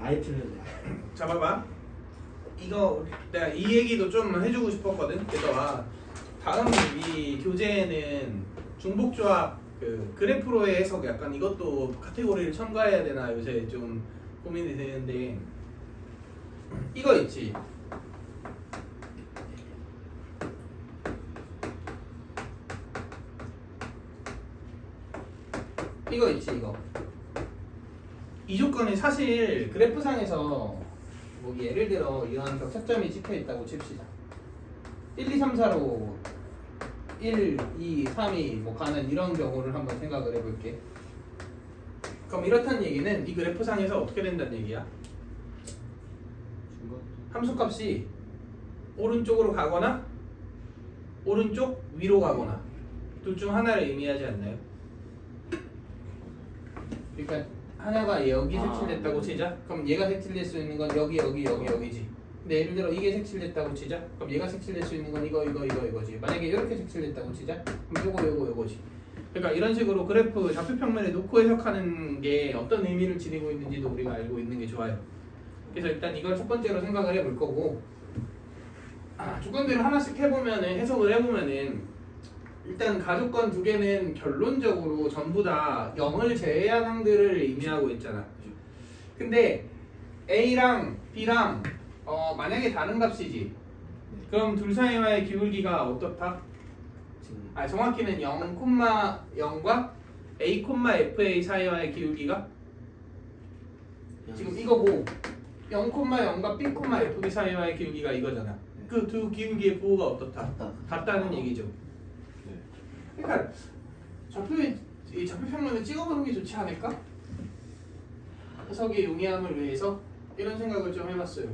아예 틀렸네. 자 봐봐. 이거 내가 이 얘기도 좀 해주고 싶었거든. 그래서 다음 이 교재에는 중복조합 그 그래프로의 해석 약간 이것도 카테고리를 첨가해야 되나 요새 좀 고민이 되는데 이거 있지. 이거 있지 이거. 이 조건이 사실 그래프상에서 뭐 예를 들어 이런 격차점이 찍혀 있다고 칩시다. 1, 2, 3, 4로 1, 2, 3이 뭐 가는 이런 경우를 한번 생각을 해볼게. 그럼 이렇다는 얘기는 이 그래프상에서 어떻게 된다는 얘기야? 함수값이 오른쪽으로 가거나 오른쪽 위로 가거나 둘 중 하나를 의미하지 않나요? 그러니까 하나가 여기 색칠됐다고 치자. 그럼 얘가 색칠될 수 있는 건 여기지. 근데 예를 들어 이게 색칠됐다고 치자. 그럼 얘가 색칠될 수 있는 건 이거지. 만약에 이렇게 색칠됐다고 치자. 그럼 요거지. 그러니까 이런 식으로 그래프 좌표 평면에 놓고 해석하는 게 어떤 의미를 지니고 있는지도 우리가 알고 있는 게 좋아요. 그래서 일단 이걸 첫 번째로 생각을 해볼 거고, 조건들을 하나씩 해보면은 해석을 해보면은 일단 가조건 두 개는 결론적으로 전부 다 0을 제외한 항들을 의미하고 있잖아. 근데 A랑 B랑 만약에 다른 값이지. 그럼 둘 사이와의 기울기가 어떻다? 정확히는 0,0과 A, FA 사이와의 기울기가 지금 이거고 0,0과 B, FB 사이와의 기울기가 이거잖아. 그 두 기울기의 부호가 어떻다? 같다는 얘기죠. 그러니까 이 좌표 평면을 찍어보는 게 좋지 않을까? 해석의 용이함을 위해서 이런 생각을 좀 해봤어요.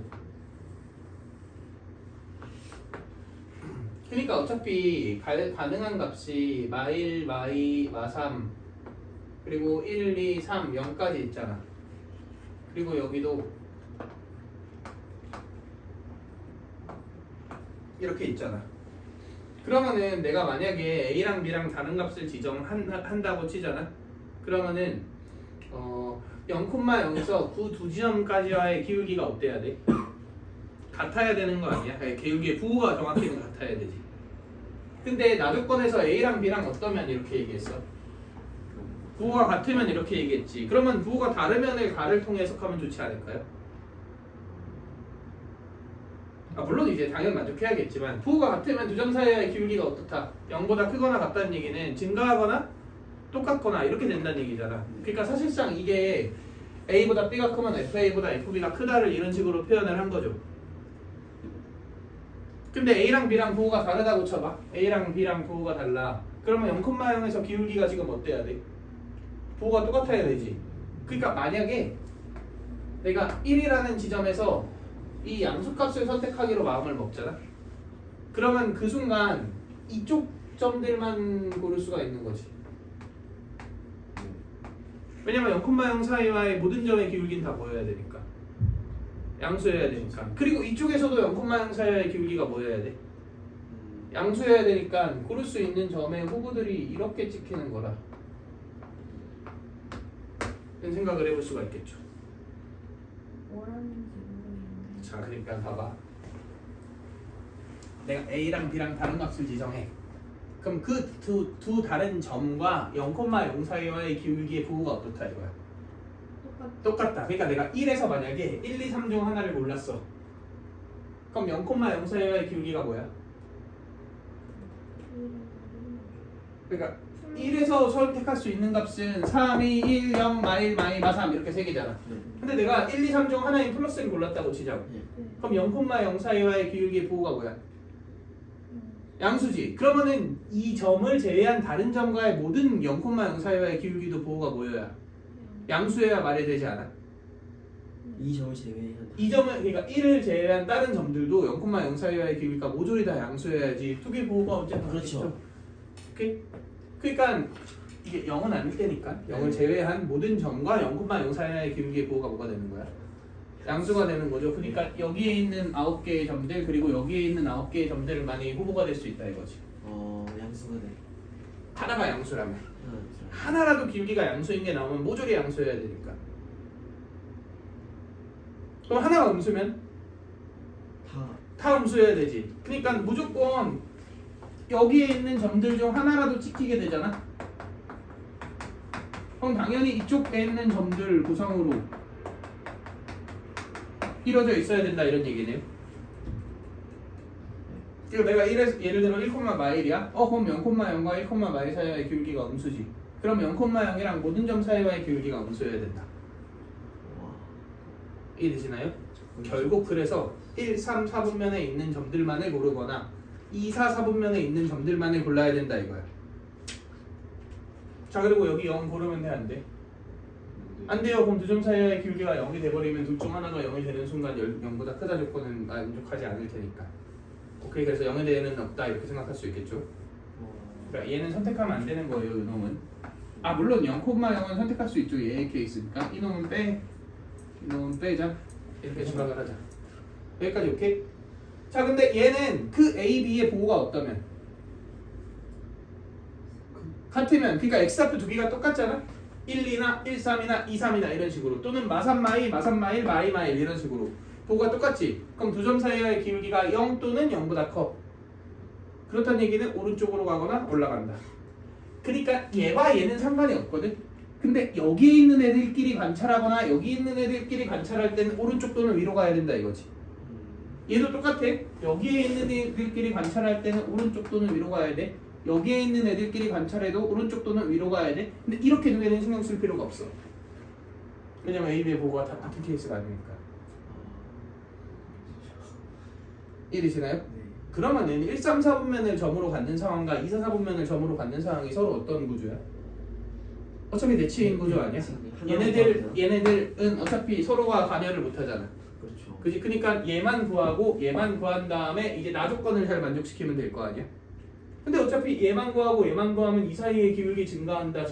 그러니까 어차피 가능한 값이 마1, 마2, 마3 그리고 1, 2, 3, 0까지 있잖아. 그리고 여기도 이렇게 있잖아. 그러면은 내가 만약에 A랑 B랑 다른 값을 지정한다고 치잖아. 그러면은 0,0에서 그 두 지점까지와의 기울기가 어때야 돼? 같아야 되는 거 아니야? 기울기의 부호가 정확히는 같아야 되지. 근데 나조건에서 A랑 B랑 어떠면 이렇게 얘기했어? 부호가 같으면 이렇게 얘기했지. 그러면 부호가 다르면을 가를 통해 해석하면 좋지 않을까요? 물론 이제 당연 만족해야겠지만 부호가 같으면 두 점 사이의 기울기가 어떻다? 0보다 크거나 같다는 얘기는 증가하거나 똑같거나 이렇게 된다는 얘기잖아. 그러니까 사실상 이게 A보다 B가 크면 FA보다 FB가 크다를 이런 식으로 표현을 한 거죠. 근데 A랑 B랑 부호가 다르다고 쳐봐. A랑 B랑 부호가 달라. 그러면 0,0에서 기울기가 지금 어때야 돼? 부호가 똑같아야 되지. 그러니까 만약에 내가 1이라는 지점에서 이 양수값을 선택하기로 마음을 먹잖아. 그러면 그 순간 이쪽 점들만 고를 수가 있는 거지. 왜냐면 0,0 사이와의 모든 점의 기울기는 다 뭐여야 되니까. 양수여야 되니까. 그리고 이쪽에서도 0,0 사이와의 기울기가 뭐여야 돼? 양수여야 되니까 고를 수 있는 점의 후보들이 이렇게 찍히는 거라. 이런 생각을 해볼 수가 있겠죠. 자, 그러니까 봐봐. 내가 A랑 B랑 다른 값을 지정해. 그럼 그 두 다른 점과 0,0 사이와의 기울기의 부호가 어떻다 이거야? 똑같다. 그러니까 내가 1에서 만약에 1, 2, 3 중 하나를 골랐어. 그럼 0,0 사이와의 기울기가 뭐야? 그러니까 1에서 선택할 수 있는 값은 3, 2, 1, 0, 마1, 마2, 마3 이렇게 세 개잖아. 근데 내가 1, 2, 3 중 하나인 플러스를 골랐다고 치자고. 그럼 0,0 사이와의 기울기의 부호가 뭐야? 양수지. 그러면은 이 점을 제외한 다른 점과의 모든 0,0 사이와의 기울기도 부호가 뭐여야? 양수여야 말이 되지 않아? 이 점을 제외해야 이 점은 그러니까 1을 제외한 다른 점들도 0,0 사이와의 기울기가 모조리 다 양수여야지 두 개 부호가 언제나 그렇죠. 오케이? 그러니까 이게 0은 아닐 때니까 0을 제외한 모든 점과 0,0 사이의 기울기의 부호가 뭐가 되는 거야? 양수가 되는 거죠. 그러니까 여기에 있는 9개의 점들 그리고 여기에 있는 9개의 점들을 많이 후보가 될 수 있다 이거지. 양수가 돼. 하나가 양수라면 하나라도 기울기가 양수인 게 나오면 모조리 양수여야 되니까. 그럼 하나가 음수면 다. 다 음수여야 되지. 그러니까 무조건 여기에 있는 점들 중 하나라도 찍히게 되잖아. 그럼 당연히 이쪽에 있는 점들 구성으로 이루어져 있어야 된다 이런 얘기네요. 그리고 내가 예를 들어 1,마일이야. 그럼 0,0과 1,마일 사이의 기울기가 음수지. 그럼 0,0이랑 모든 점 사이와의 기울기가 음수여야 된다. 와. 이해되시나요? 결국 그래서 1, 3, 4분면에 있는 점들만을 고르거나 2, 4, 4분면에 있는 점들만을 골라야 된다 이거야. 자 그리고 여기 0 고르면 돼 안 돼? 안 돼요. 그럼 두 점 사이의 기울기가 0이 돼버리면 둘 중 하나가 0이 되는 순간 0보다 크다 조건은 만족하지 않을 테니까. 오케이, 그래서 0에 대해는 없다 이렇게 생각할 수 있겠죠. 그러니까 얘는 선택하면 안 되는 거예요. 이놈은. 물론 0,0은 선택할 수 있죠. 얘의 케이스니까. 이놈은 빼자. 이렇게 생각을 하자. 여기까지 오케이? 자 근데 얘는 그 A, B의 보호가 어떠면? 같으면 그러니까 X좌표 두 개가 똑같잖아? 1, 2나 1, 3이나 2, 3이나 이런 식으로 또는 마삼마이, 마삼마일, 마이마일 이런 식으로 보호가 똑같지? 그럼 두 점 사이의 기울기가 0 또는 0보다 커. 그렇다는 얘기는 오른쪽으로 가거나 올라간다. 그러니까 얘와 얘는 상관이 없거든? 근데 여기에 있는 애들끼리 관찰하거나 여기 있는 애들끼리 관찰할 때는 오른쪽 또는 위로 가야 된다 이거지. 얘도 똑같아. 여기에 있는 애들끼리 관찰할 때는 오른쪽 또는 위로 가야 돼. 여기에 있는 애들끼리 관찰해도 오른쪽 또는 위로 가야 돼. 근데 이렇게 두 개는 신경 쓸 필요가 없어. 왜냐면 A, B의 보호가 다 같은 케이스가 아니니까. 이해되시나요? 네. 그러면은 1, 3, 4분면을 점으로 갖는 상황과 2, 4, 4분면을 점으로 갖는 상황이 서로 어떤 구조야? 어차피 대칭 구조 아니야? 얘네들은 어차피 서로가 관여를 못 하잖아. 그렇죠. 그지? 그러니까 얘만 구하고 얘만 구한 다음에 이제 나 조건을 잘 만족시키면 될 거 아니야? 근데 어차피 얘만 구하고 얘만 구하면 이 사이의 기울기 증가한다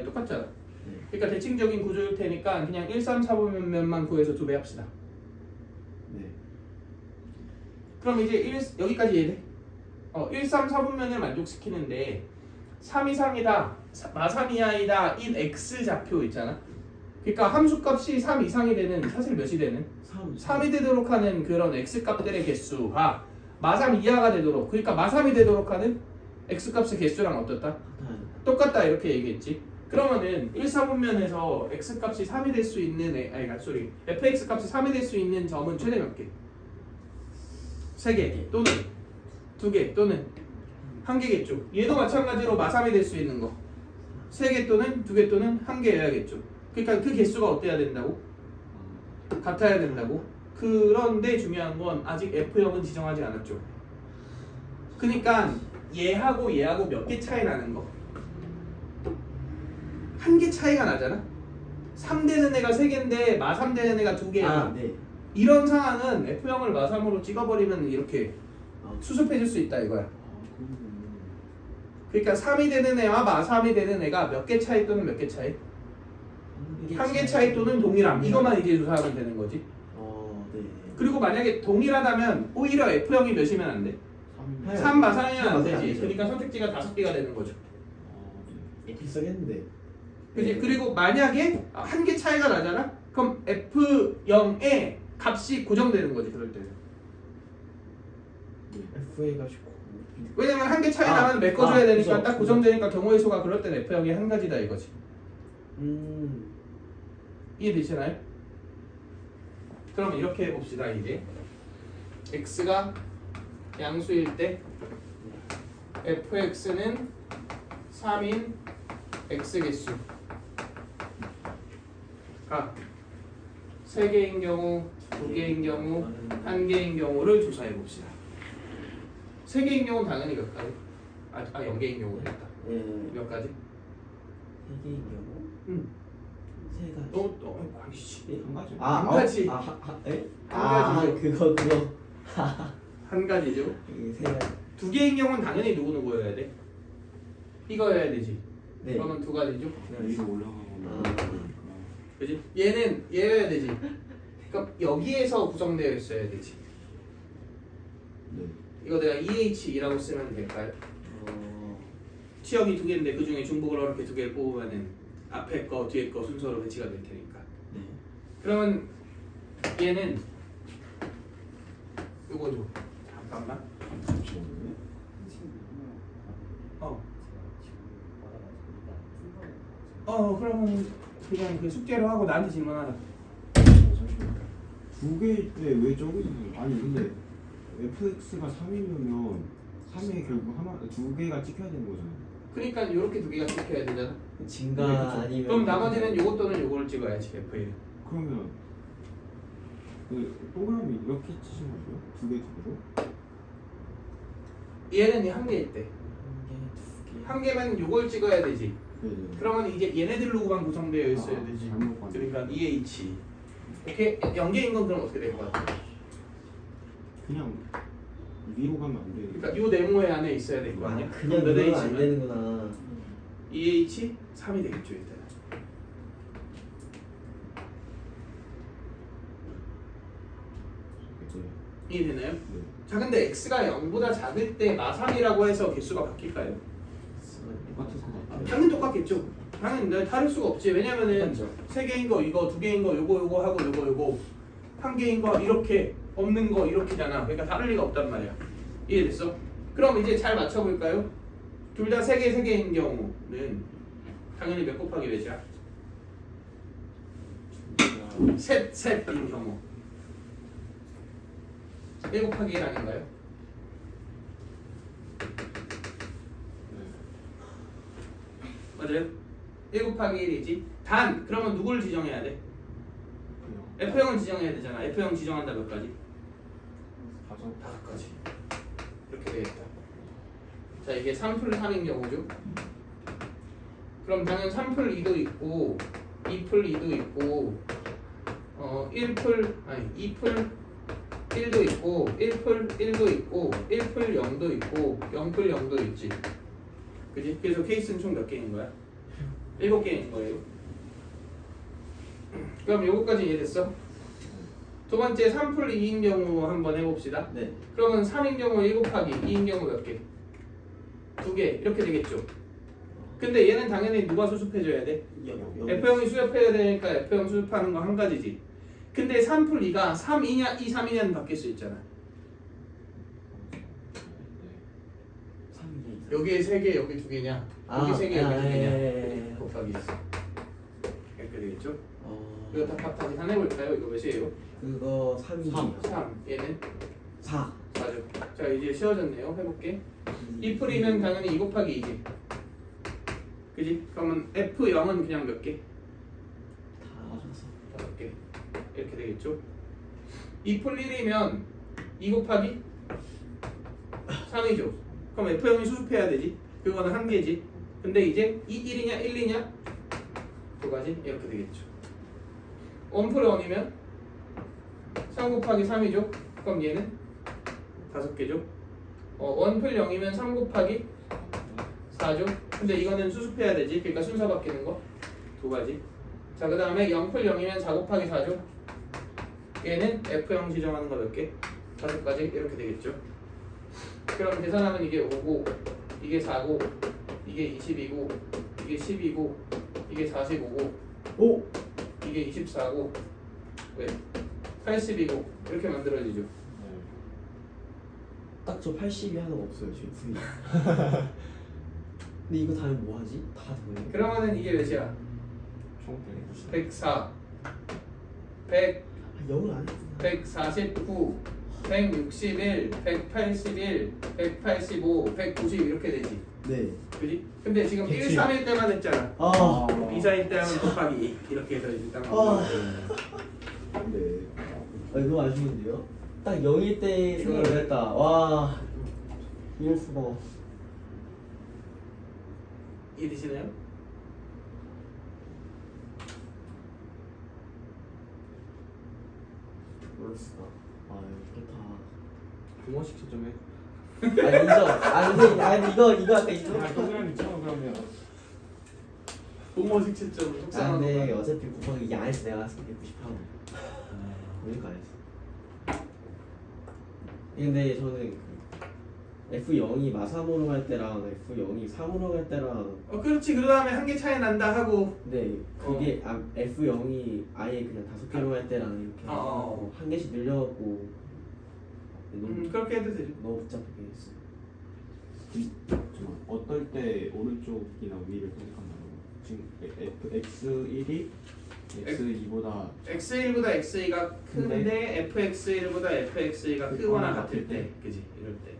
똑같잖아. 네. 그러니까 대칭적인 구조일 테니까 그냥 1, 3, 4분면만 구해서 2배 합시다. 네. 그럼 이제 여기까지 이해돼? 1, 3, 4분면을 만족시키는데 3 이상이다, 마3 이하이다 인 X좌표 있잖아. 그러니까 함수값이 3 이상이 되는, 사실 몇이 되는? 3이 되도록 하는 그런 X값들의 개수가 마3 이하가 되도록, 그러니까 마3이 되도록 하는 X값의 개수랑 어떻다? 똑같다 이렇게 얘기했지. 그러면은 1, 4분면에서 X값이 3이 될 수 있는 fx값이 3이 될 수 있는 점은 최대 몇 개? 3개 또는 2개 또는 1개겠죠. 얘도 마찬가지로 마3이 될 수 있는 거 3개 또는 2개 또는 1개여야겠죠. 그러니까 그 개수가 어때야 된다고? 같아야 된다고. 그런데 중요한 건 아직 F형은 지정하지 않았죠. 그러니까 얘하고 몇 개 차이 나는 거? 1개 차이가 나잖아. 3 되는 애가 3개인데 마3 되는 애가 2개야. 네. 이런 상황은 F형을 마3으로 찍어버리면 이렇게 수습해줄 수 있다 이거야. 그러니까 3이 되는 애와 마3이 되는 애가 몇 개 차이 또는 몇 개 차이? 1개 차이 또는 동일함. 이것만 이제 조사하면 되는 거지. 네. 그리고 만약에 동일하다면 오히려 F형이 몇이면 안 돼? 3 마3이면 안 되지. 그러니까 선택지가 5개가 되는 거죠. 비싸겠는데. 그치? 그리고 만약에 1개 차이가 나잖아? 그럼 F0의 값이 고정되는 거지 그럴 때는. F에 가지고. 왜냐면 1개 차이 나면 메꿔줘야 되니까 딱 고정되니까 경우의 수가 그럴 때는 F형이 1가지다 이거지. 이해되시나요? 그럼 이렇게 해봅시다. 이제 x가 양수일 때 fx는 3인 x개수가 3개인 경우, 2개인 경우, 1개인 경우를 조사해봅시다. 3개인 경우는 당연히 몇 가지? 0개인 경우겠다. 몇 가지? 3개인 경우? 3가지. 한 가지. 한 가지. 그거. 한 가지죠. 이게 3가지. 2개인 경우는 당연히 누구여야 돼? 이거여야 되지. 네. 그러면 2가지죠. 위로 올라가거나. 그지? 얘는 얘여야 되지. 그러니까 여기에서 구성되어 있어야 되지. 네. 이거 내가 EH이라고 쓰면 될까요? 치역이 2개인데 그 중에 중복을 어렵게 2개를 뽑으면은 앞에 거 뒤에 거 순서로 배치가 될 테니까. 네. 그러면 얘는 요거죠. 잠깐만. 잠시만요. 그러면 그냥 그 숙제로 하고 나한테 질문하라. 두 개인데 왜 저기 아니 근데 fx가 3이면 3에 결국 하나 두 개가 찍혀야 되는 거잖아요. 그러니까 이렇게 두 개가 찍혀야 되잖아. 증가 네, 그쵸. 아니면 그럼 나머지는 요것 또는 요거를 찍어야지 F1. 그러면 그 동그라미 이렇게 치신 거죠? 두개 두개로? 얘는 한 개일 때. 한 개면 요걸 찍어야 되지. 네네. 그러면 이제 얘네들로만 구성되어 있어야 되지. 잘못 봤네. 그러니까 EH. 이렇게 연계인 건 그럼 어떻게 될 것 같아? 그냥 위로 가면 안 돼. 그러니까 요 네모의 안에 있어야 될 거 아니야? 그냥 그럼 몇 넣으면 안 H면 되는구나. EH 3이 되겠죠 일단. 네. 이해되나요? 네. 자 근데 x가 0보다 작을 때 마삼이라고 해서 개수가 바뀔까요? 똑같을 것 같아요. 당연히 똑같겠죠. 당연히 다를 수가 없지. 왜냐면은 세 개인 거 이거, 두 개인 거 요거 하고 요거 한 개인 거 이렇게 없는 거 이렇게잖아. 그러니까 다를 리가 없단 말이야. 이해됐어? 그럼 이제 잘 맞춰볼까요? 둘 다 세 개인 경우는 당연히 몇 곱하기 몇이야? 셋인 경우 1 곱하기 1 아닌가요? 맞아요? 1 곱하기 1이지. 단 그러면 누구를 지정해야 돼? F형을 지정해야 되잖아. F형 지정한다 몇 가지? 5가지. 이렇게 되겠다. 자 이게 3풀 3인 경우죠. 그럼 당연 3풀 2도 있고 2풀 2도 있고 1풀 아니 2풀 1도 있고 1풀 1도 있고 1풀 0도 있고 0풀 0도 있지. 그지? 그래서 케이스는 총 몇 개인 거야? 7개인 거예요. 그럼 요거까지 이해됐어? 두 번째 3풀 2인 경우 한번 해봅시다. 네. 그러면 3인 경우 1 곱하기 2인 경우 몇 개? 2개 이렇게 되겠죠. 근데 얘는 당연히 누가 수습해줘야 돼? F형이 수습해야 되니까 F형 수습하는 거 한 가지지. 근데 3풀 2가 3이냐 2, 3이냐는 바뀔 수 있잖아. 여기에 3개 여기 2개냐 여기 3개 여기 2개냐 곱하기 있어. 이렇게 되겠죠. 이거 다 값 다시 해볼까요? 이거 몇이에요? 그거 3이요. 3 얘는 4. 4죠. 자 이제 쉬워졌네요. 해볼게. 2풀이면 당연히 2 곱하기 2지. 그지? 그러면 F0은 그냥 몇 개? 다 5개. 이렇게 되겠죠. 2풀 1이면 2 곱하기 3이죠. 그럼 F형이 수습해야 되지. 그거는 한 개지. 근데 이제 1이냐 1이냐 두 가지 이렇게 되겠죠. 1풀 1이면 3 곱하기 3이죠. 그럼 얘는 5개죠. 1풀 0이면 3 곱하기 4죠. 근데 이거는 수습해야 되지. 그러니까 순서 바뀌는 거 두 가지. 자 그 다음에 0풀 0이면 4 곱하기 4죠. 얘는 F형 지정하는 거 몇 개? 5가지 이렇게 되겠죠. 그럼 계산하면 이게 5고 이게 4고 이게 20이고 이게 10이고 이게 45고 오! 이게 24고 왜? 80이고 이렇게 만들어지죠. 딱 저 80이 하나가 없어요 지금 분이. 근데 이거 다면 뭐 하지? 다 더해요? 그러면은 이게 몇이야? 총 104 100 0을 안 했구나. 149 161 181 185 190 이렇게 되지. 네. 그지? 근데 지금 1, 107. 3일 때만 했잖아. 아. 2, 4일 때 하면 곱하기 2 이렇게 해서 이제 딱 네. 이거 아쉬운데요? 딱 0일 때 생각을 했다. 와. 이럴 수가. 이해되시나요? 모를 수가. 아 이게 다. 부모식 시점에 아니 인정. 아니 이거 아까 인정. 동그라미 쳐 그러면 부모식 채점 아 속상한 근데 거. 어차피 곱하기 이게 안 했어 내가 90하고. 그러니까 안 했어. 근데 저는 그 F0이 마삼으로 갈 때랑 F0이 3으로 갈 때랑 그렇지. 그 다음에 한 개 차이 난다 하고. 근데 그게 F0이 아예 그냥 5개로 갈 때랑 이렇게 한 개씩 늘려갖고 너무, 그렇게 해도 되죠. 너무 복잡하게 했어. 잠깐만, 어떨 때 오른쪽이나 위를 선택한다고? 지금 X1이 X2보다 X1보다 X2가 큰데 FX1보다 FX2가 크거나 같을 때, 그지? 이럴 때.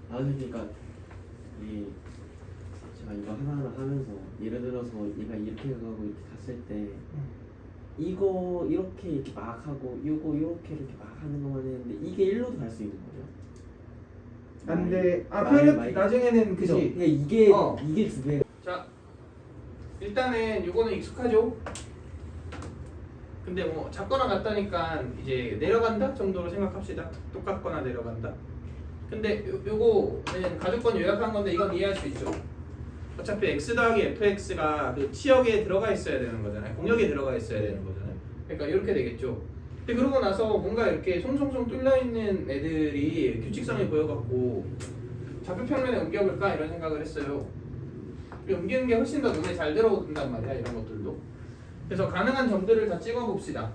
그러니까 이 제가 이거 하나하나 하면서 예를 들어서 얘가 이렇게 가고 이렇게 갔을 때 이거 이렇게 막 하고 이거 이렇게 막 하는 것만 했는데 이게 1로도 갈 수 있는 거예요? 안 돼. 마이. 나중에는 그죠? 그지? 그러니까 이게 두 배. 자, 일단은 요거는 익숙하죠? 근데 뭐 작거나 같다니까 이제 내려간다 정도로 생각합시다. 똑같거나 내려간다. 근데 요거는 가족권 요약한 건데 이건 이해할 수 있죠. 어차피 x 더하기 fx가 그 치역에 들어가 있어야 되는 거잖아요. 공역에 들어가 있어야 되는 거잖아요. 그러니까 이렇게 되겠죠. 근데 그러고 나서 뭔가 이렇게 송송송 뚫려 있는 애들이 규칙성이 보여갖고 좌표 평면에 옮겨볼까 이런 생각을 했어요. 옮기는 게 훨씬 더 눈에 잘 들어온단 말이야, 이런 것들도. 그래서 가능한 점들을 다 찍어봅시다.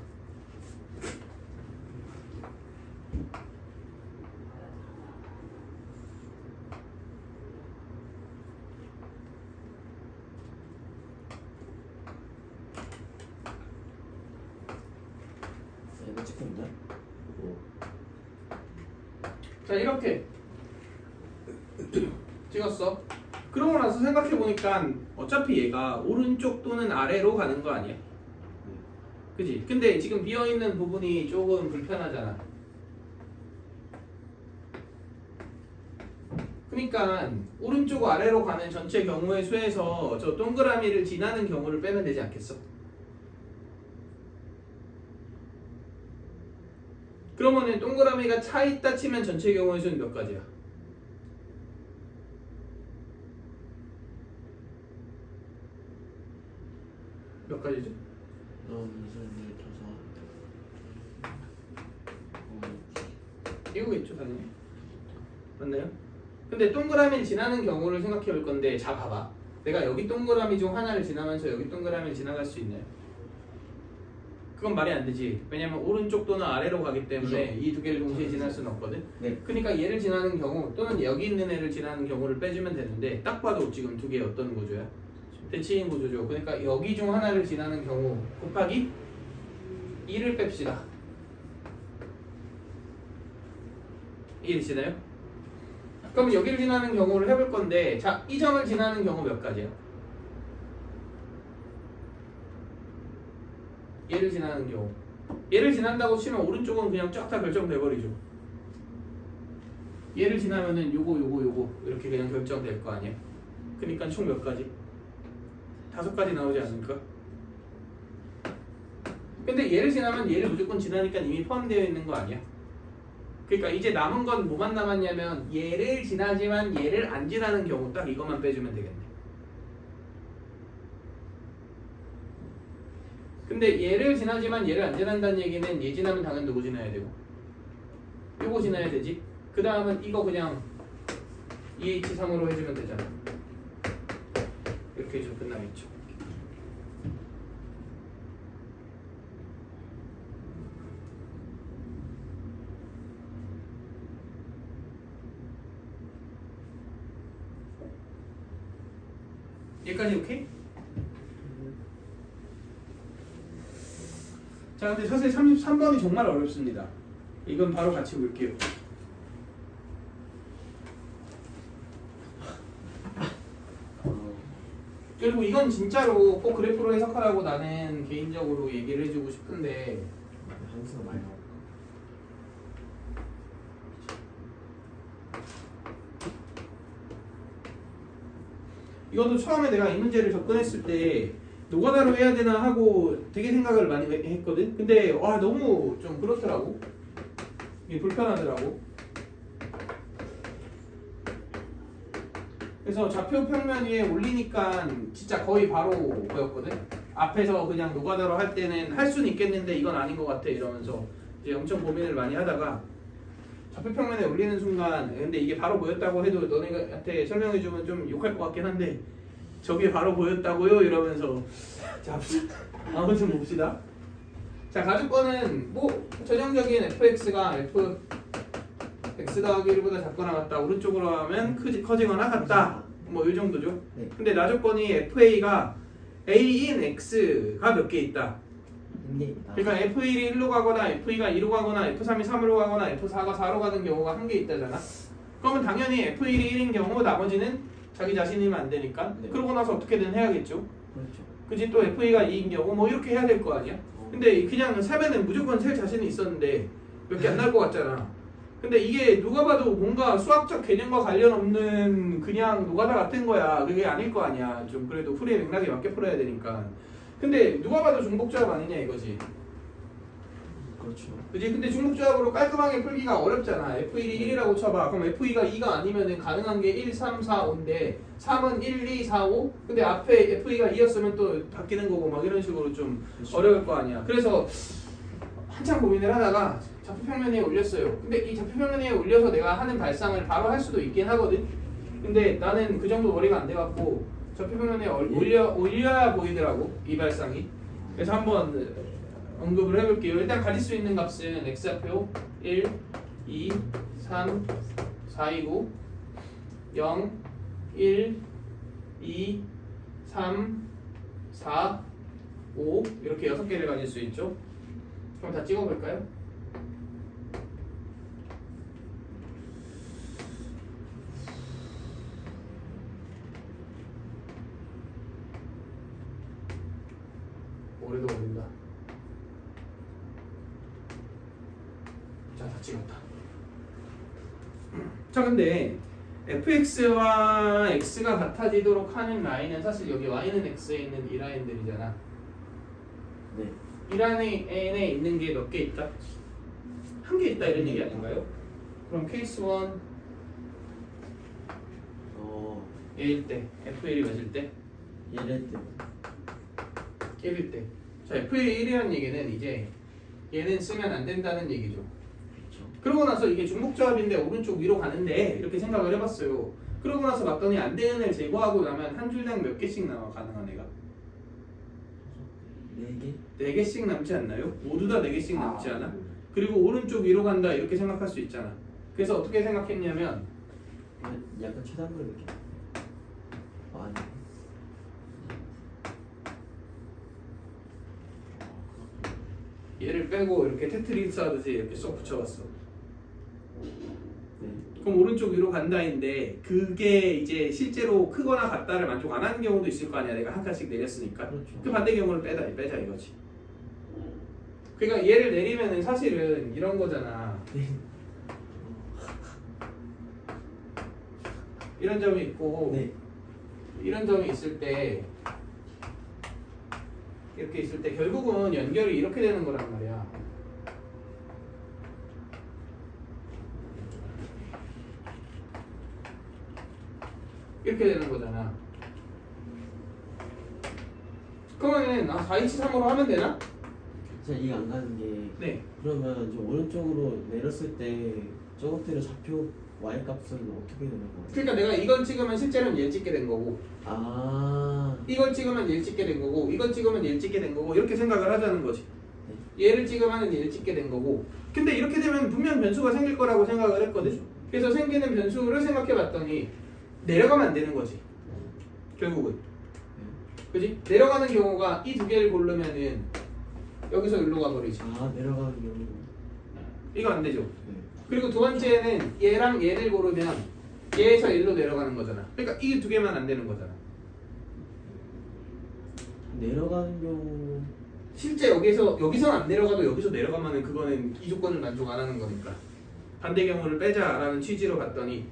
이거 찍고 있나? 자, 이렇게 찍었어. 그러고 나서 생각해보니까 어차피 얘가 오른쪽 또는 아래로 가는 거 아니야? 그지? 근데 지금 비어있는 부분이 조금 불편하잖아. 그러니까 오른쪽 아래로 가는 전체 경우의 수에서 저 동그라미를 지나는 경우를 빼면 되지 않겠어? 그러면은 동그라미가 차 있다 치면 전체 경우의 수는 몇 가지야? 몇 가지죠? 이거겠죠, 당연히. 맞나요? 근데 동그라미를 지나는 경우를 생각해 볼 건데, 자 봐봐. 내가 여기 동그라미 중 하나를 지나면서 여기 동그라미를 지나갈 수 있나요? 그건 말이 안 되지. 왜냐면 오른쪽 또는 아래로 가기 때문에 이 두 개를 동시에 지날 수는 없거든. 네. 그러니까 얘를 지나는 경우 또는 여기 있는 애를 지나는 경우를 빼주면 되는데 딱 봐도 지금 두 개 어떤 구조야? 대치인 구조죠. 그러니까 여기 중 하나를 지나는 경우 곱하기 2를 뺍시다. 1이 지나요? 그럼 여기를 지나는 경우를 해볼 건데, 자, 이 점을 지나는 경우 몇 가지야? 얘를 지나는 경우. 얘를 지난다고 치면 오른쪽은 그냥 쫙 다 결정돼 버리죠. 얘를 지나면은 요거 이렇게 그냥 결정될 거 아니야? 그러니까 총 몇 가지? 5가지 나오지 않을까? 근데 얘를 지나면 얘를 무조건 지나니까 이미 포함되어 있는 거 아니야? 그러니까 이제 남은 건 뭐만 남았냐면 얘를 지나지만 얘를 안 지나는 경우 딱 이것만 빼주면 되겠네. 근데 얘를 지나지만 얘를 안 지난다는 얘기는 얘 지나면 당연히 누구 지나야 되고 요거 지나야 되지. 그 다음은 이거 그냥 EH3으로 해주면 되잖아. 이렇게 해주면 끝나겠죠. 여기까지 오케이? 자, 근데 사실 33번이 정말 어렵습니다. 이건 바로 같이 볼게요. 그리고 이건 진짜로 꼭 그래프로 해석하라고 나는 개인적으로 얘기를 해주고 싶은데 항상 많이 나올까? 이것도 처음에 내가 이 문제를 접근했을 때 노가다로 해야 되나 하고 되게 생각을 많이 했거든. 근데 와 너무 좀 그렇더라고. 이게 불편하더라고. 그래서 좌표 평면 위에 올리니까 진짜 거의 바로 보였거든. 앞에서 그냥 노가다로 할 때는 할 수는 있겠는데 이건 아닌 것 같아 이러면서 이제 엄청 고민을 많이 하다가 좌표 평면에 올리는 순간 근데 이게 바로 보였다고 해도 너네한테 설명해주면 좀 욕할 것 같긴 한데 저게 바로 보였다고요? 이러면서 자 아무튼 봅시다. 자 가주권은 뭐 전형적인 fx가 x 더하기 1보다 작거나 같다. 오른쪽으로 하면 커지거나 같다. 뭐 이 정도죠. 네. 근데 나조건이 fa가 a인 x가 몇 개 있다. 힘입니다. 그러니까 f1이 1로 가거나 f가 2로 가거나 f3이 3으로 가거나 f4가 4로 가는 경우가 한 개 있다잖아. 그러면 당연히 f1이 1인 경우 나머지는 자기 자신이면 안 되니까 네. 그러고 나서 어떻게든 해야겠죠. 그렇죠. 그지? 또 FA가 2인 경우 뭐 이렇게 해야 될 거 아니야? 근데 그냥 3에는 무조건 셀 자신이 있었는데 몇 개 안 날 것 같잖아. 근데 이게 누가 봐도 뭔가 수학적 개념과 관련 없는 그냥 노가다 같은 거야. 그게 아닐 거 아니야. 좀 그래도 풀이의 맥락에 맞게 풀어야 되니까. 근데 누가 봐도 중복조합 아니냐 이거지. 그렇죠. 그지? 근데 중복조합으로 깔끔하게 풀기가 어렵잖아. F1이 1이라고 쳐봐. 그럼 F2가 2가 아니면은 가능한 게 1, 3, 4, 5인데 3은 1, 2, 4, 5? 근데 앞에 F2가 2였으면 또 바뀌는 거고 막 이런 식으로 좀 그렇죠. 어려울 거 아니야. 그래서 한참 고민을 하다가 좌표평면 위에 올렸어요. 근데 이 좌표평면 위에 올려서 내가 하는 발상을 바로 할 수도 있긴 하거든. 근데 나는 그 정도 머리가 안 돼갖고 좌표평면 위에 올려야 보이더라고 이 발상이. 그래서 한번 언급을 해볼게요. 일단 가질 수 있는 값은 x좌표 1, 2, 3, 4이고 0, 1, 2, 3, 4, 5 이렇게 6개를 가질 수 있죠. 그럼 다 찍어볼까요? 오래도 걸린다. 자, 다 찍었다. 자, 근데 fx와 x가 같아지도록 하는 라인은 사실 여기 y는 x에 있는 이 라인들이잖아. 네. 이 라인에 있는 게 몇 개 있다? 한 개 있다 이런 얘기 아닌가요? 그럼 케이스 1 얘일 때 f1이 몇일 때? 예를 들어 1일 때. 자, f1이 1이라는 얘기는 이제 얘는 쓰면 안 된다는 얘기죠. 그렇죠. 그러고 나서 이게 중복조합인데 오른쪽 위로 가는데 이렇게 생각을 해봤어요. 그러고 나서 봤더니 안 되는 애를 제거하고 나면 한 줄당 몇 개씩 나와 가능한 애가? 4개? 4개씩 남지 않나요? 모두 다 4개씩 남지 않아? 그리고 오른쪽 위로 간다 이렇게 생각할 수 있잖아. 그래서 어떻게 생각했냐면 약간 최단거리 느낌. 아니. 얘를 빼고 이렇게 테트리스 하듯이 이렇게 쏙 붙여봤어. 네. 그럼 오른쪽 위로 간다인데 그게 이제 실제로 크거나 같다를 만족 안 하는 경우도 있을 거 아니야. 내가 한 칸씩 내렸으니까. 그렇죠. 그 반대 경우를 빼자 이거지. 그러니까 얘를 내리면은 사실은 이런 거잖아. 네. 이런 점이 있고 네. 이런 점이 있을 때 이렇게 있을 때 결국은 연결이 이렇게 되는 거란 말이야. 이렇게 되는 거잖아. 그러면은 423으로 하면 되나? 제가 이해 안 가는 게 네. 그러면 좀 오른쪽으로 내렸을 때 저것들의 좌표 y 값은 어떻게 되는 거예요? 그러니까 내가 이건 찍으면 실제로는 얘를 찍게 된 거고 아. 이걸 찍으면 얘를 찍게 된 거고 이건 찍으면 얘를 찍게 된 거고 이렇게 생각을 하자는 거지. 얘를 찍으면 얘를 찍게 된 거고 근데 이렇게 되면 분명 변수가 생길 거라고 생각을 했거든. 그래서 생기는 변수를 생각해 봤더니 내려가면 안 되는 거지 결국은. 그지? 내려가는 경우가 이 두 개를 고르면은 여기서 일로 가버리지. 아, 내려가는 경우. 이거 안 되죠. 네. 그리고 두 번째는 얘랑 얘를 고르면 얘에서 일로 내려가는 거잖아. 그러니까 이 두 개만 안 되는 거잖아. 내려가는 경우. 실제 여기서는 안 내려가도 여기서 내려가면은 그거는 이 조건을 만족 안 하는 거니까 반대 경우를 빼자라는 취지로 봤더니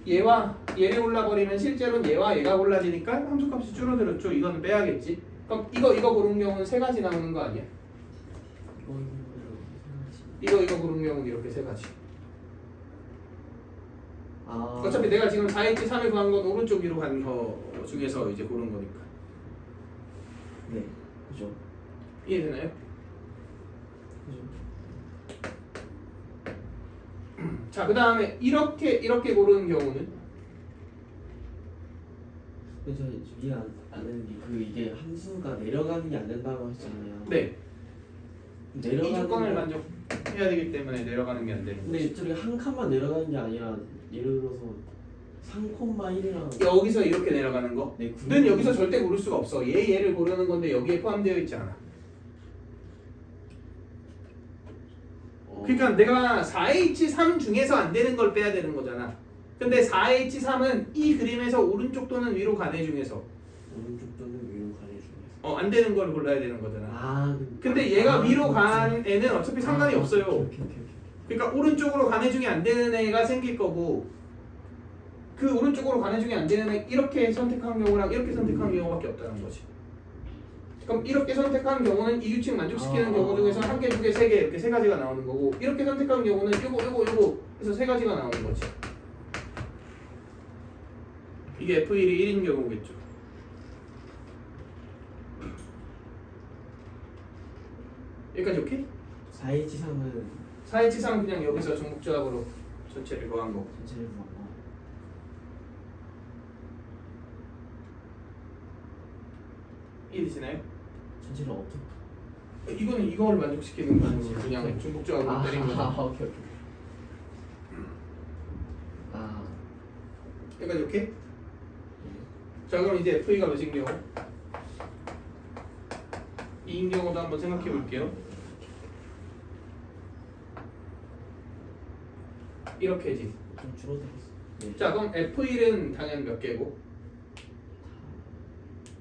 얘와 얘를 골라버리면 실제로는 얘와 얘가 골라지니까 함수값이 줄어들었죠. 이거는 빼야겠지. 그럼 이거 고른 경우는 세 가지 나오는 거 아니야? 이거 고른 경우는 이렇게 세 가지. 아. 그러니까 어차피 내가 지금 4H 3을 구한 건 오른쪽 위로 간 거 중에서 이제 고른 거니까. 네, 그죠. 이해되나요? 그죠. 자, 그 다음에 이렇게 고르는 경우는 근데 저 이해 안 되는 게 이게 함수가 내려가는 게 안 된다고 했잖아요. 네. 이 내려가는 조건을 거- 만족해야 되기 때문에 내려가는 게 안 되는 거지. 근데 저기 한 칸만 내려가는 게 아니라 예를 들어서 3,1이랑 여기서 이렇게 내려가는 거. 네, 는 여기서 절대 고를 수가 없어. 얘를 고르는 건데 여기에 포함되어 있지 않아. 그러니까 내가 4H3 중에서 안 되는 걸 빼야 되는 거잖아. 근데 4H3은 이 그림에서 오른쪽 또는 위로 간 애 중에서 오른쪽 또는 위로 가는 중에서 안 되는 걸 골라야 되는 거잖아. 아 근데 얘가 위로 간 애는 어차피 상관이 없어요. 오케이. 그러니까 오른쪽으로 간 애 중에 안 되는 애가 생길 거고, 그 오른쪽으로 간 애 중에 안 되는 애 이렇게 선택한 경우랑 이렇게 선택한 경우밖에 없다는 거지. 그럼 이렇게 선택한 경우는 이 규칙 만족시키는 경우 중에서 한 개, 두 개, 세 개 이렇게 세 가지가 나오는 거고, 이렇게 선택한 경우는 요거 해서 세 가지가 나오는 거지. 이게 F1이 1인 경우겠죠. 여기까지 오케이? 4H3은 4H3은 그냥 여기서 중복조합으로 전체를 더한 거고. 전체를 보고 이해되시나요? 전체를 어떻게 이거는 이거를 만족시키는 거지. 그냥 중복조합으로 때린 거. 오케이. 아 여기까지 오케이? 자, 그럼 이제 F가 몇인 경우? 2인 경우도 한번 생각해 볼게요. 이렇게지. 좀 줄어들었어. 네. 자, 그럼 F1은 당연히 몇 개고?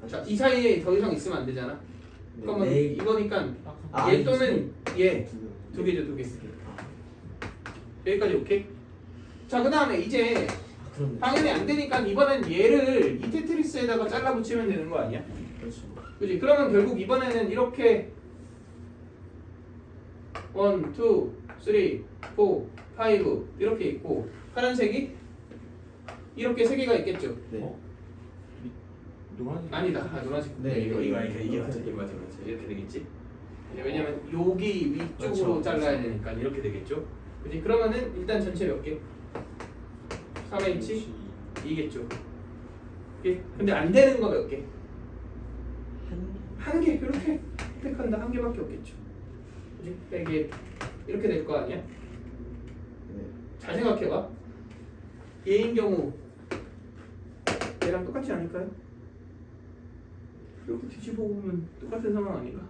자, 이 사이에 더 이상 있으면 안 되잖아. 그러면 네. 이거니까 아, 얘 또는 얘 두 두 개. 개죠, 두 개. 아, 여기까지 오케이? 자, 그 다음에 이제 그렇네. 당연히 안 되니까 이번엔 얘를 이 테트리스에다가 잘라 붙이면 되는 거 아니야? 그렇죠. 그지? 그러면 결국 이번에는 이렇게 1, 2, 3, 4, 5 이렇게 있고 파란색이 이렇게 세 개가 있겠죠? 네. 노란색. 아니다. 노란색. 네, 이거 네. 맞아. 이게 맞아. 이렇게 되겠지? 왜냐면 여기 위쪽으로 그렇죠. 잘라야 되니까 이렇게 되겠죠? 그지? 그러면은 일단 전체 몇 개? 3H 2겠죠? 근데 안 되는 거 몇 개? 한 개. 이렇게 택한다. 한 개밖에 없겠죠. 그지? 이게 이렇게 될 거 아니야? 네. 잘 생각해봐. 얘인 경우 얘랑 똑같지 않을까요? 이렇게 뒤집어 보면 똑같은 상황 아닌가?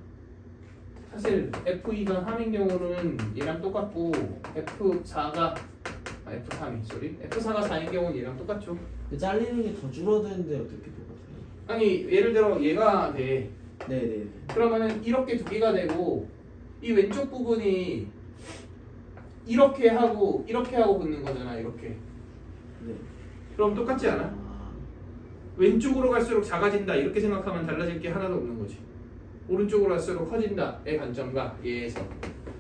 사실 F2가 3인 경우는 얘랑 똑같고 F4가 F3이 F4가 4인 경우는 얘랑 똑같죠. 근데 잘리는 게 더 줄어드는데 어떻게 똑같아요? 아니 예를 들어 얘가 돼. 네네. 그러면은 이렇게 두 개가 되고 이 왼쪽 부분이 이렇게 하고 붙는 거잖아. 이렇게. 네. 그럼 똑같지 않아? 아, 왼쪽으로 갈수록 작아진다 이렇게 생각하면 달라질 게 하나도 없는 거지. 오른쪽으로 갈수록 커진다의 관점과 얘에서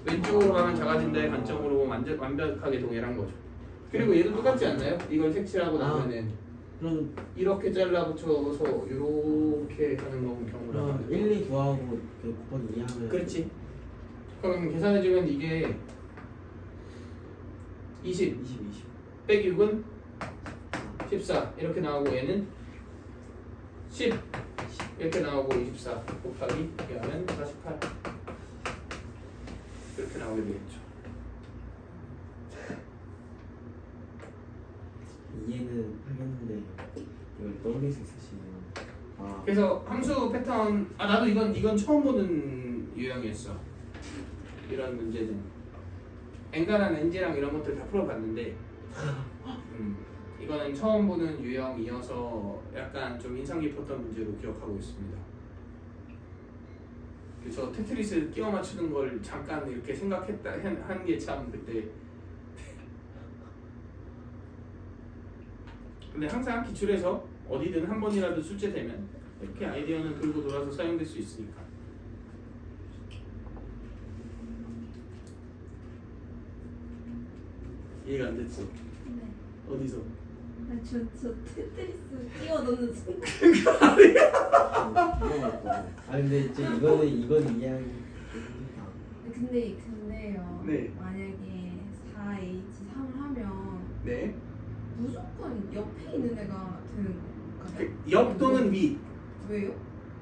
왼쪽으로 가면 작아진다의 관점으로 완벽하게 동일한 거죠. 그리고 얘도 똑같지 않나요? 이걸 색칠하고 나면은 그럼 이렇게 잘라 붙여서 이렇게 하는 경우가 그럼 많죠. 1, 2 구하고 그 곱하기 2 하면 그렇지. 그럼 계산해주면 이게 20 20, 20. 빼기 6은 14 이렇게 나오고 얘는 10 이렇게 나오고 24 곱하기 얘는 48 이렇게 나오게 되겠죠. 이해는 하겠는데 이걸 떠올리서 쓰시면 아 그래서 함수 패턴 나도 이건 처음 보는 유형이었어. 이런 문제는 엔간한 NG랑 이런 것들 다 풀어봤는데 이거는 처음 보는 유형이어서 약간 좀 인상 깊었던 문제로 기억하고 있습니다. 그래서 테트리스 끼워 맞추는 걸 잠깐 이렇게 생각했다 한 게 참 그때. 근데 항상 기출에서 어디든 한 번이라도 출제되면 이렇게 아이디어는 돌고 돌아서 사용될 수 있으니까. 이해가 안 됐어? 네. 어디서? 저 테트리스 끼워 넣는 순간 아 근데 이제 이거는 이해하기 힘들다. 근데요. 네. 만약에 4H3을 하면 네. 무조건 옆에 있는 애가 되는 건가요? 그 옆 또는 위. 왜요?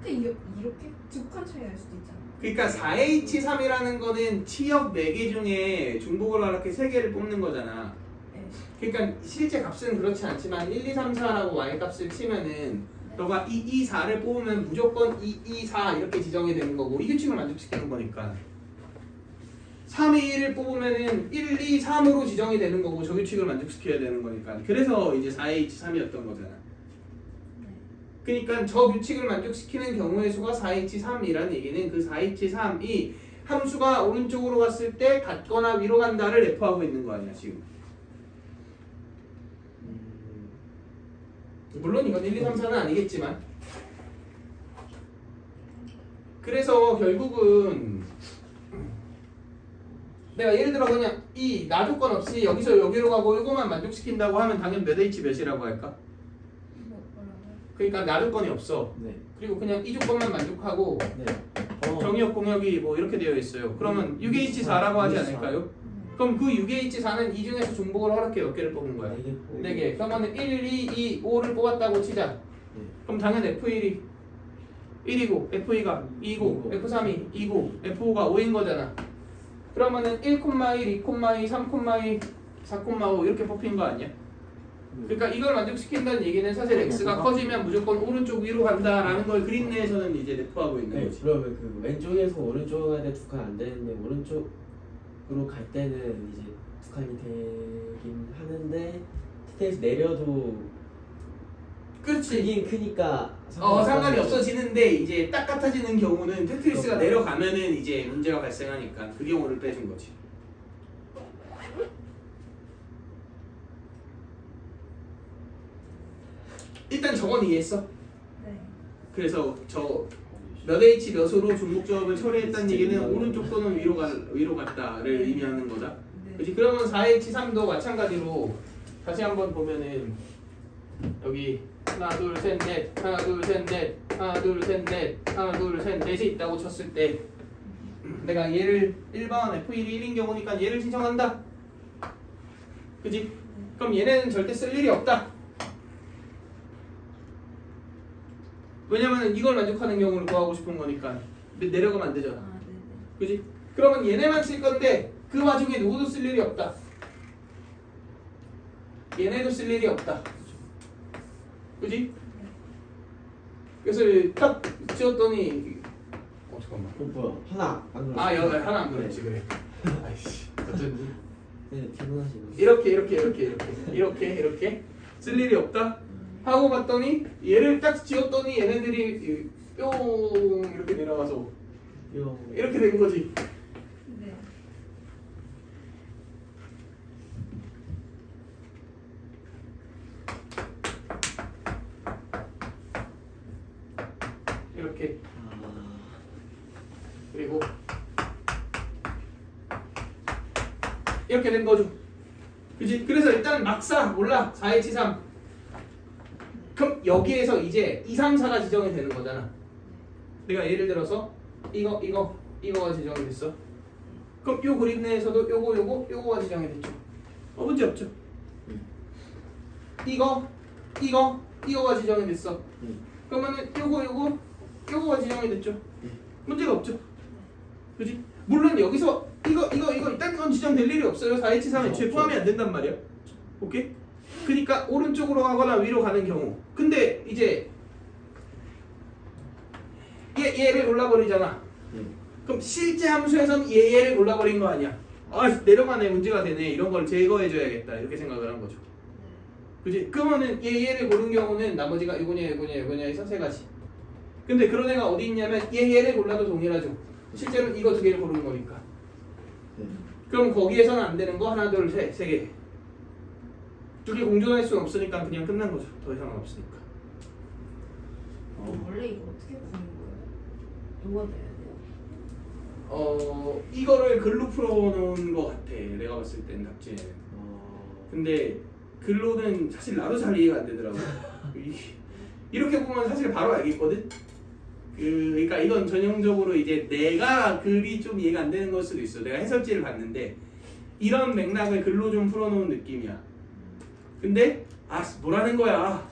그냥 이렇게 두 칸 차이 날 수도 있잖아. 그러니까 4H3이라는 거는 치역 4개 중에 중복을 이렇게 3개를 뽑는 거잖아. 네. 그러니까 실제 값은 그렇지 않지만 1, 2, 3, 4라고 y 값을 치면은 너가 2, 2, 4를 뽑으면 무조건 2, 2, 4 이렇게 지정이 되는 거고 이 규칙을 만족시키는 거니까 3, 2, 1을 뽑으면은 1, 2, 3으로 지정이 되는 거고 저 규칙을 만족시켜야 되는 거니까 그래서 이제 4H3이었던 거잖아. 그러니까 저 규칙을 만족시키는 경우의 수가 4H3이라는 얘기는 그 4H3이 함수가 오른쪽으로 갔을 때 같거나 위로 간다를 F하고 있는 거 아니야 지금. 물론 이건 1, 2, 3, 4는 아니겠지만 그래서 결국은 내가 예를 들어 그냥 이 나 조건 없이 여기서 여기로 가고 이거만 만족시킨다고 하면 당연히 몇 H 몇이라고 할까? 뭐라고요? 그러니까 나 조건이 없어. 네. 그리고 그냥 이 조건만 만족하고 네. 정의역 공역이 뭐 이렇게 되어 있어요. 그러면 6H4라고 하지 않을까요? 그럼 그 6H4는 이 중에서 중복을 허락해 몇 개를 뽑는 거야? 4개. 그러면 1, 2, 2, 5를 뽑았다고 치자. 그럼 당연히 F1이 1이고 F2가 2고 F3이 2고 F5가 5인 거잖아. 그러면은 1, 2, 3, 4, 이렇게 뽑힌 거 아니야? 그러니까 이걸 만족시킨다는 얘기는 사실 x가 커지면 무조건 오른쪽 위로 간다라는 걸 그림 내에서는 이제 내포하고 있는 네, 거지. 그러면 그 왼쪽에서 오른쪽으로 가야 돼 두 칸 안 되는데 오른쪽으로 갈 때는 이제 두 칸이 되긴 하는데 테트리스 내려도 그렇지. 크긴 크니까 상관이 없어지는데 이제 딱 같아지는 경우는 테트리스가 내려가면은 이제 문제가 발생하니까 그 경우를 빼준 거지. 일단 저건 이해했어? 네. 그래서 저 몇 H 몇으로 중복조합을 처리했다는 얘기는 오른쪽 또는 위로 갔다를 의미하는 거다. 네. 그렇지? 그러면 4H3도 마찬가지로 다시 한번 보면은 여기 하나 둘 셋 넷 하나 둘 셋 넷 하나 둘 셋 넷 하나 둘 셋 넷이 있다고 쳤을 때 내가 얘를 1번 F1이 1인 경우니까 얘를 신청한다. 그지? 그럼 얘네는 절대 쓸 일이 없다. 왜냐면은 이걸 만족하는 경우를 구하고 싶은 거니까 내려가면 안 되잖아. 아, 네네. 그지? 그러면 얘네만 쓸 건데 그 와중에 누구도 쓸 일이 없다. 얘네도 쓸 일이 없다. 그지? 그래서 딱 지웠더니 잠깐만. 뭐야 하나 안 그래? 아 여기 하나 안 그랬지 그래. 아이씨 어쩐지. 네 피곤하시네. 이렇게 쓸 일이 없다. 하고 봤더니 얘를 딱 지웠더니 얘네들이 뿅 이렇게 내려가서 이렇게 된 거지. 네. 이렇게 아, 그리고 이렇게 된 거죠. 그지? 그래서 일단 막사 몰라 4H3 그럼 여기에서 이제 2, 3, 4가 지정이 되는 거잖아. 내가 예를 들어서 이거가 지정이 됐어. 그럼 요 그림 내에서도 요거가 지정이 됐죠. 문제 없죠. 이거가 지정이 됐어. 그러면은 요거가 지정이 됐죠. 문제가 없죠. 그지? 물론 여기서 이거 일단 건 지정될 일이 없어요. 4H3 애초에 포함이 안 된단 말이야. 오케이? 그러니까 오른쪽으로 가거나 위로 가는 경우. 근데 이제 얘를 골라버리잖아. 그럼 실제 함수에서는 얘를 골라버린 거 아니야. 아 내려가네 문제가 되네 이런 걸 제거해줘야겠다 이렇게 생각을 한 거죠. 그지? 그러면은 얘를 고른 경우는 나머지가 이거냐 해서 세 가지. 근데 그런 애가 어디 있냐면 얘를 골라도 동일하죠. 실제로는 이거 두 개를 고른 거니까. 그럼 거기에서는 안 되는 거 하나 둘 셋 세 개. 두 개 공존할 수는 없으니까 그냥 끝난 거죠. 더 이상은 없으니까. 원래 이거 어떻게 보는 거예요? 누가 내야 돼요? 이거를 글로 풀어놓은 거 같아. 내가 봤을 땐 답지에는. 근데 글로는 사실 나도 잘 이해가 안 되더라고. 이렇게 보면 사실 바로 알겠거든. 그러니까 이건 전형적으로 이제 내가 글이 좀 이해가 안 되는 걸 수도 있어. 내가 해설지를 봤는데 이런 맥락을 글로 좀 풀어놓은 느낌이야. 근데 뭐라는 거야?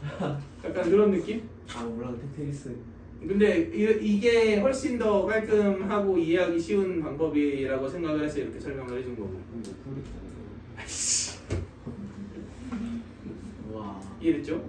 약간 그런 느낌? 아 물론 테트리스 근데 이게 훨씬 더 깔끔하고 이해하기 쉬운 방법이라고 생각을 해서 이렇게 설명을 해준 거고. 그럼 뭐 풀겠다. 와 이해됐죠?